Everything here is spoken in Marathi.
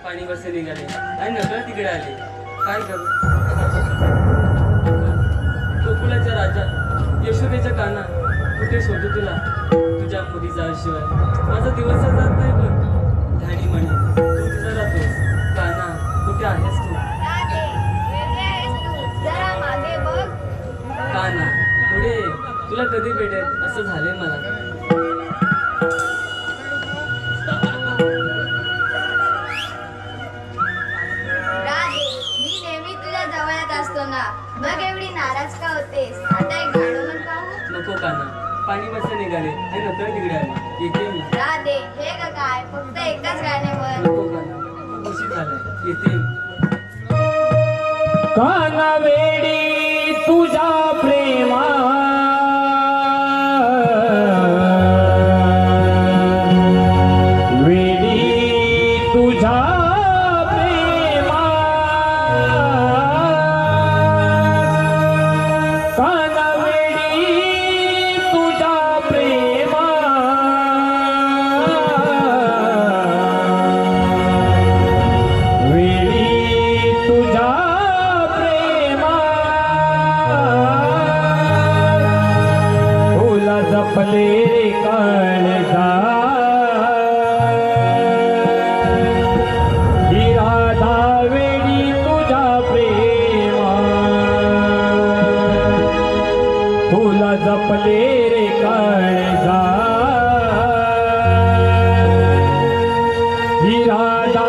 पाणी बसे निघाले आणि नकळत तिकडे आले. काय करू? गोकुळाच्या राजा यशोदेच्या काना कुठे शोधू तुला? तुझ्या मुलीचा शिवाय माझा दिवस जात नाही बघ. ध्यानी म्हणे तू तिथं राहतोस. काना कुठे आहेस तू? काना पुढे तुला कधी भेटेल असं झाले मला. मग एवढी नाराज का होतेस? आता एक गाणं म्हण पाहू. नको काना, पाणी बसे निघाले आणि नकळत तिकडे आले. येते मी. राधे हे का काय? फक्त एकच गाणे म्हण. नको काना, उशीर झालाय. येते मी. काना वेडी तुझ्या प्रेमा वेडी तुझ्या प्रेमा काना वेडी तुझ्या प्रेमा वेडी तुझ्या जपले रे काळजा ही राधा वेडी तुझ्या प्रेमा तुला जपले रे काळजा ही राधा